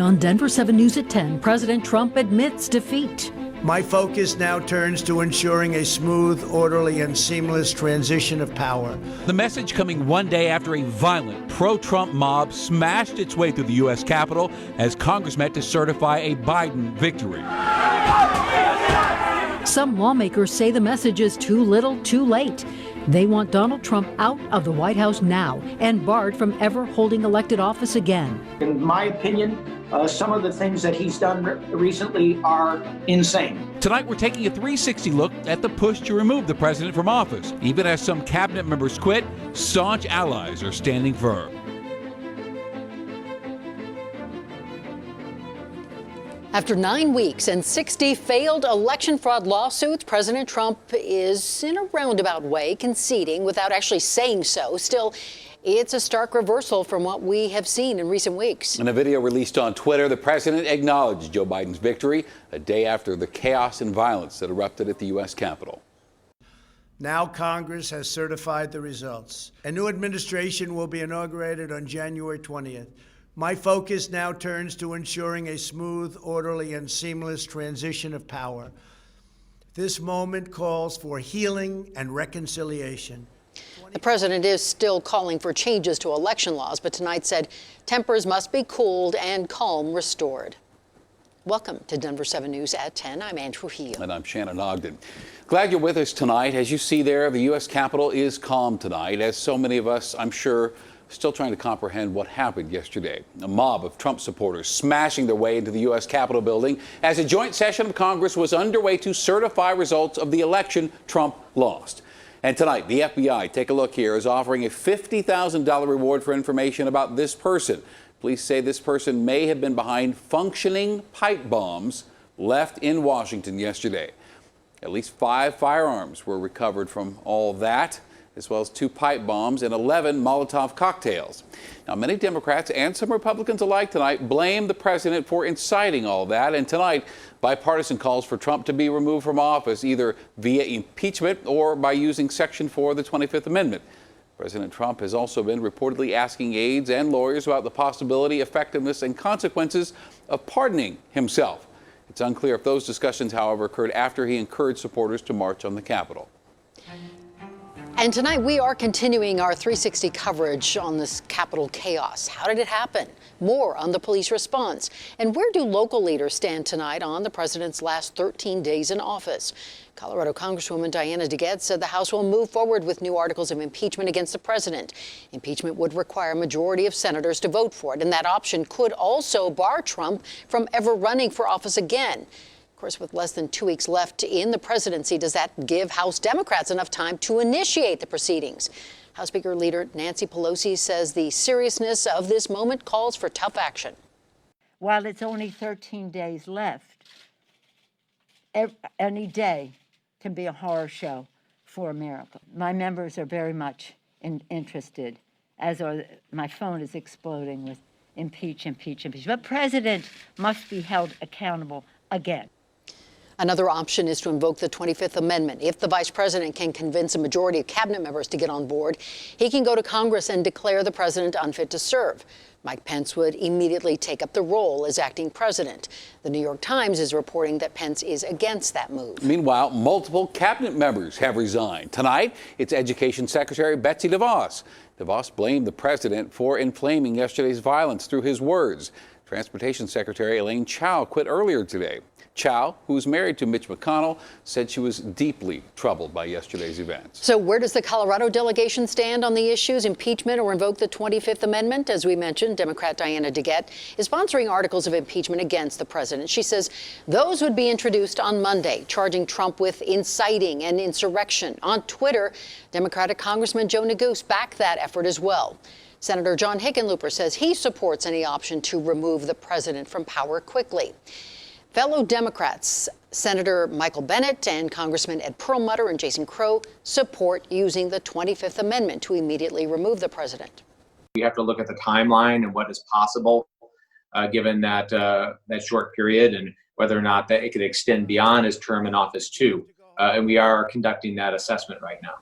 on Denver7 News at 10, President Trump admits defeat. My focus now turns to ensuring a smooth, orderly, and seamless transition of power. The message coming one day after a violent pro-Trump mob smashed its way through the U.S. Capitol as Congress met to certify a Biden victory. Some lawmakers say the message is too little, too late. They want Donald Trump out of the White House now and barred from ever holding elected office again. In my opinion, some of the things that he's done recently are insane. Tonight, we're taking a 360 look at the push to remove the president from office. Even as some cabinet members quit, staunch allies are standing firm. After 9 weeks and 60 failed election fraud lawsuits, President Trump is, in a roundabout way, conceding without actually saying so. Still, it's a stark reversal from what we have seen in recent weeks. In a video released on Twitter, the president acknowledged Joe Biden's victory a day after the chaos and violence that erupted at the U.S. Capitol. Now Congress has certified the results. A new administration will be inaugurated on January 20th. My focus now turns to ensuring a smooth, orderly, and seamless transition of power. This moment calls for healing and reconciliation. The president is still calling for changes to election laws, but tonight said tempers must be cooled and calm restored. Welcome to Denver7 News at 10. I'm Andrew Heel. And I'm Shannon Ogden. Glad you're with us tonight. As you see there, the U.S. Capitol is calm tonight, as so many of us, I'm sure, still trying to comprehend what happened yesterday. A mob of Trump supporters smashing their way into the U.S. Capitol building as a joint session of Congress was underway to certify results of the election Trump lost. And tonight, the FBI, take a look here, is offering a $50,000 reward for information about this person. Police say this person may have been behind functioning pipe bombs left in Washington yesterday. At least 5 firearms were recovered from all that, as well as 2 pipe bombs and 11 Molotov cocktails. Now, many Democrats and some Republicans alike tonight blame the president for inciting all that. And tonight, bipartisan calls for Trump to be removed from office, either via impeachment or by using Section 4 of the 25th Amendment. President Trump has also been reportedly asking aides and lawyers about the possibility, effectiveness, and consequences of pardoning himself. It's unclear if those discussions, however, occurred after he encouraged supporters to march on the Capitol. And tonight we are continuing our 360 coverage on this Capitol chaos. How did it happen? More on the police response. And where do local leaders stand tonight on the president's last 13 days in office? Colorado Congresswoman Diana DeGette said the House will move forward with new articles of impeachment against the president. Impeachment would require a majority of senators to vote for it, and that option could also bar Trump from ever running for office again. Of course, with less than 2 weeks left in the presidency, does that give House Democrats enough time to initiate the proceedings? House Speaker Leader Nancy Pelosi says the seriousness of this moment calls for tough action. While it's only 13 days left, any day can be a horror show for America. My members are very much interested, as are my phone is exploding with impeach, impeach, impeach. But president must be held accountable again. Another option is to invoke the 25th Amendment. If the vice president can convince a majority of cabinet members to get on board, he can go to Congress and declare the president unfit to serve. Mike Pence would immediately take up the role as acting president. The New York Times is reporting that Pence is against that move. Meanwhile, multiple cabinet members have resigned. Tonight, it's Education Secretary Betsy DeVos. DeVos blamed the president for inflaming yesterday's violence through his words. Transportation Secretary Elaine Chao quit earlier today. Chao, who's married to Mitch McConnell, said she was deeply troubled by yesterday's events. So where does the Colorado delegation stand on the issues, impeachment or invoke the 25th Amendment? As we mentioned, Democrat Diana DeGette is sponsoring articles of impeachment against the president. She says those would be introduced on Monday, charging Trump with inciting and insurrection. On Twitter, Democratic Congressman Joe Neguse backed that effort as well. Senator John Hickenlooper says he supports any option to remove the president from power quickly. Fellow Democrats, Senator Michael Bennet and Congressman Ed Perlmutter and Jason Crow support using the 25th Amendment to immediately remove the president. We have to look at the timeline and what is possible, given that short period, and whether or not that it could extend beyond his term in office too. And we are conducting that assessment right now.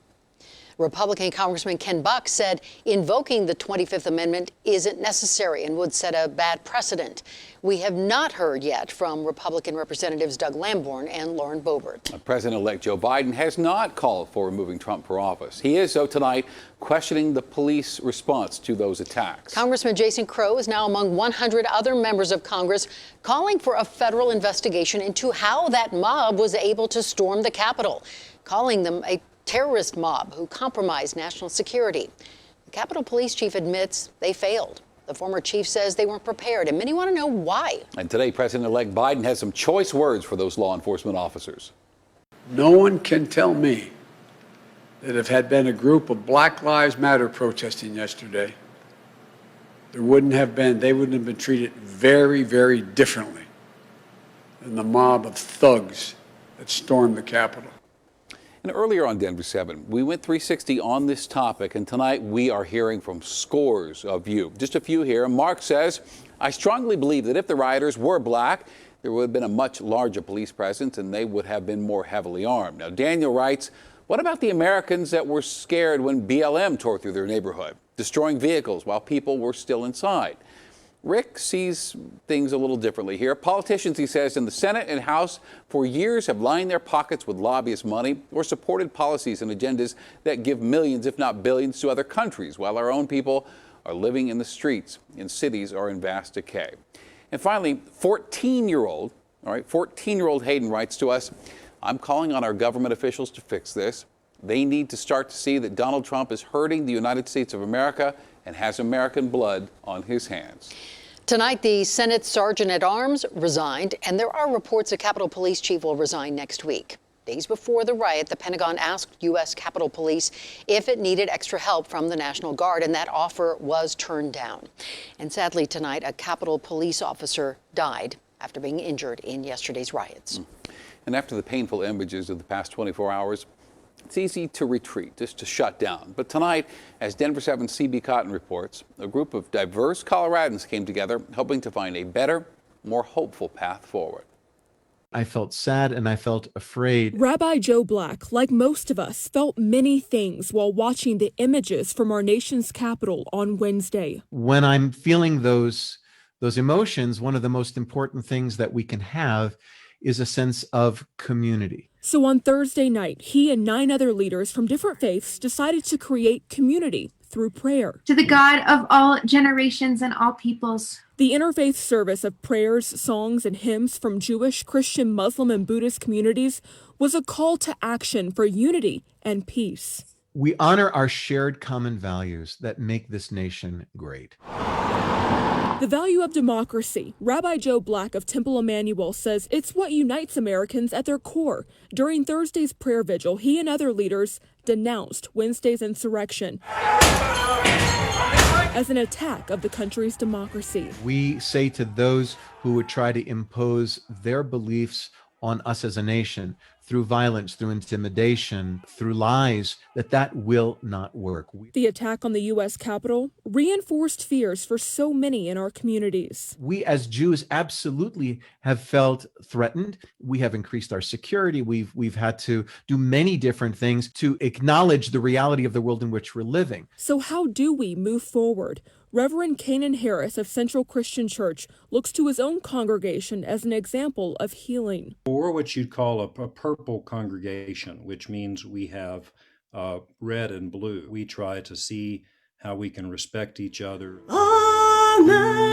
Republican Congressman Ken Buck said invoking the 25th Amendment isn't necessary and would set a bad precedent. We have not heard yet from Republican Representatives Doug Lamborn and Lauren Boebert. President-elect Joe Biden has not called for removing Trump for office. He is, though, tonight questioning the police response to those attacks. Congressman Jason Crow is now among 100 other members of Congress calling for a federal investigation into how that mob was able to storm the Capitol, calling them a terrorist mob who compromised national security. The Capitol Police Chief admits they failed. The former chief says they weren't prepared, and many want to know why. And today, President-elect Biden has some choice words for those law enforcement officers. No one can tell me that if had been a group of Black Lives Matter protesting yesterday, they wouldn't have been treated very, very differently than the mob of thugs that stormed the Capitol. And earlier on Denver7, we went 360 on this topic, and tonight we are hearing from scores of you. Just a few here. Mark says, I strongly believe that if the rioters were black, there would have been a much larger police presence and they would have been more heavily armed. Now, Daniel writes, what about the Americans that were scared when BLM tore through their neighborhood, destroying vehicles while people were still inside? Rick sees things a little differently here. Politicians, he says, in the Senate and House for years have lined their pockets with lobbyist money or supported policies and agendas that give millions, if not billions, to other countries, while our own people are living in the streets in cities or in vast decay. And finally, 14-year-old Hayden writes to us, I'm calling on our government officials to fix this. They need to start to see that Donald Trump is hurting the United States of America and has American blood on his hands. Tonight, the Senate Sergeant-at-Arms resigned, and there are reports the Capitol Police Chief will resign next week. Days before the riot, the Pentagon asked U.S. Capitol Police if it needed extra help from the National Guard, and that offer was turned down. And sadly, tonight, a Capitol Police officer died after being injured in yesterday's riots. And after the painful images of the past 24 hours, it's easy to retreat, just to shut down. But tonight, as Denver7 CB Cotton reports, a group of diverse Coloradans came together, hoping to find a better, more hopeful path forward. I felt sad and I felt afraid. Rabbi Joe Black, like most of us, felt many things while watching the images from our nation's capital on Wednesday. When I'm feeling those emotions, one of the most important things that we can have is a sense of community. So on Thursday night, he and 9 other leaders from different faiths decided to create community through prayer. To the God of all generations and all peoples. The interfaith service of prayers, songs, and hymns from Jewish, Christian, Muslim, and Buddhist communities was a call to action for unity and peace. We honor our shared common values that make this nation great. The value of democracy. Rabbi Joe Black of Temple Emmanuel says it's what unites Americans at their core. During Thursday's prayer vigil, he and other leaders denounced Wednesday's insurrection as an attack of the country's democracy. We say to those who would try to impose their beliefs on us as a nation through violence, through intimidation, through lies, that will not work. The attack on the U.S. Capitol reinforced fears for so many in our communities. We as Jews absolutely have felt threatened. We have increased our security. We've had to do many different things to acknowledge the reality of the world in which we're living. So how do we move forward? Reverend Kanan Harris of Central Christian Church looks to his own congregation as an example of healing. We're what you'd call a purple congregation, which means we have red and blue. We try to see how we can respect each other. America.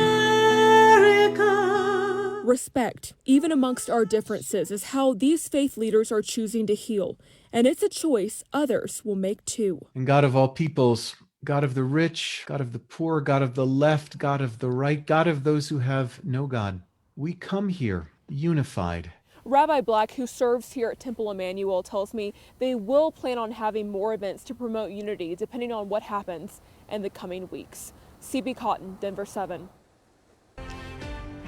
Respect, even amongst our differences, is how these faith leaders are choosing to heal. And it's a choice others will make too. And God of all peoples, God of the rich, God of the poor, God of the left, God of the right, God of those who have no God, we come here unified. Rabbi Black, who serves here at Temple Emmanuel, tells me they will plan on having more events to promote unity depending on what happens in the coming weeks. CB Cotton, Denver7.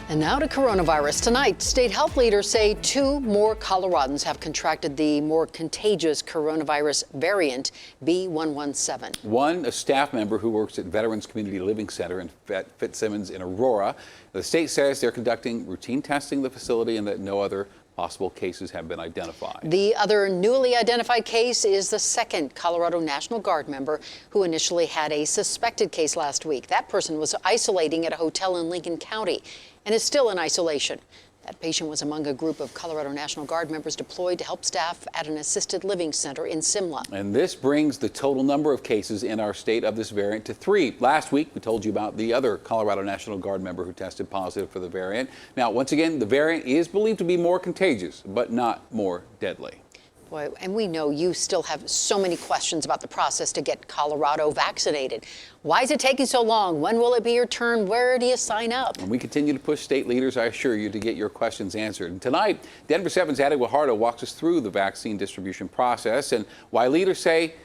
And now to coronavirus. Tonight, state health leaders say 2 more Coloradans have contracted the more contagious coronavirus variant B.1.1.7. One, a staff member who works at Veterans Community Living Center in Fitzsimmons in Aurora. The state says they're conducting routine testing in the facility and that no other possible cases have been identified. The other newly identified case is the second Colorado National Guard member who initially had a suspected case last week. That person was isolating at a hotel in Lincoln County and is still in isolation. That patient was among a group of Colorado National Guard members deployed to help staff at an assisted living center in Simla. And this brings the total number of cases in our state of this variant to 3. Last week, we told you about the other Colorado National Guard member who tested positive for the variant. Now, once again, the variant is believed to be more contagious, but not more deadly. Boy, and we know you still have so many questions about the process to get Colorado vaccinated. Why is it taking so long? When will it be your turn? Where do you sign up? And we continue to push state leaders, I assure you, to get your questions answered. And tonight, Denver7's Addie Guajardo walks us through the vaccine distribution process and why leaders say,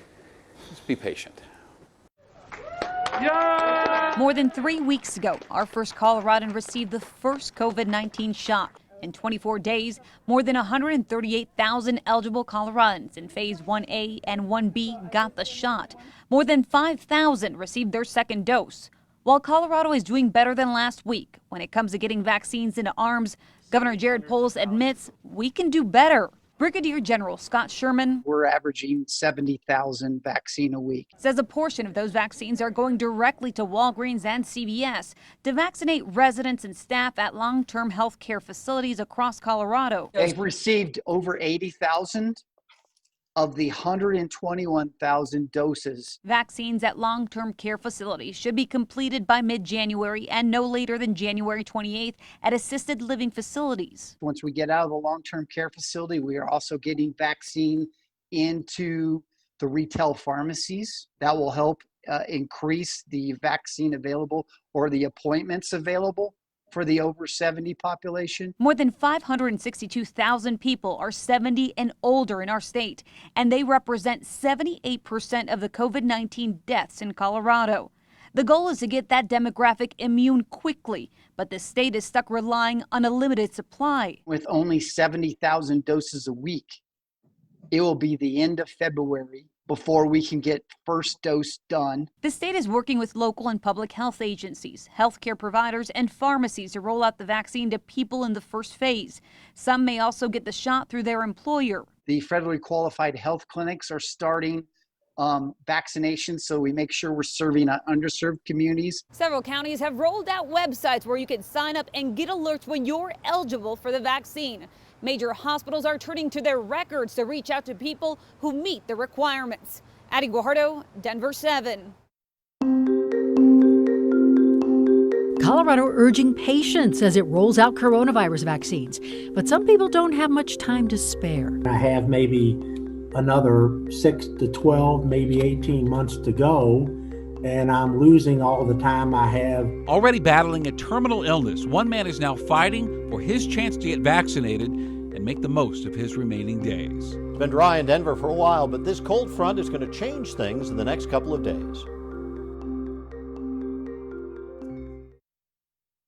just be patient. More than 3 weeks ago, our first Coloradan received the first COVID-19 shot. In 24 days, more than 138,000 eligible Coloradans in Phase 1A and 1B got the shot. More than 5,000 received their second dose. While Colorado is doing better than last week when it comes to getting vaccines into arms, Governor Jared Polis admits we can do better. Brigadier General Scott Sherman, we're averaging 70,000 vaccine a week, says a portion of those vaccines are going directly to Walgreens and CVS to vaccinate residents and staff at long-term health care facilities across Colorado. They've received over 80,000 of the 121,000 doses. Vaccines at long-term care facilities should be completed by mid-January and no later than January 28th at assisted living facilities. Once we get out of the long-term care facility, we are also getting vaccine into the retail pharmacies. That will help increase the vaccine available or the appointments available for the over 70 population. More than 562,000 people are 70 and older in our state, and they represent 78% of the COVID-19 deaths in Colorado. The goal is to get that demographic immune quickly, but the state is stuck relying on a limited supply. With only 70,000 doses a week, it will be the end of February before we can get first dose done. The state is working with local and public health agencies, healthcare providers, and pharmacies to roll out the vaccine to people in the first phase. Some may also get the shot through their employer. The federally qualified health clinics are starting vaccinations, so we make sure we're serving underserved communities. Several counties have rolled out websites where you can sign up and get alerts when you're eligible for the vaccine. Major hospitals are turning to their records to reach out to people who meet the requirements. Addie Guajardo, Denver7. Colorado urging patience as it rolls out coronavirus vaccines. But some people don't have much time to spare. I have maybe another 6 to 12, maybe 18 months to go, and I'm losing all the time I have. Already battling a terminal illness, one man is now fighting for his chance to get vaccinated and make the most of his remaining days. It's been dry in Denver for a while, but this cold front is going to change things in the next couple of days.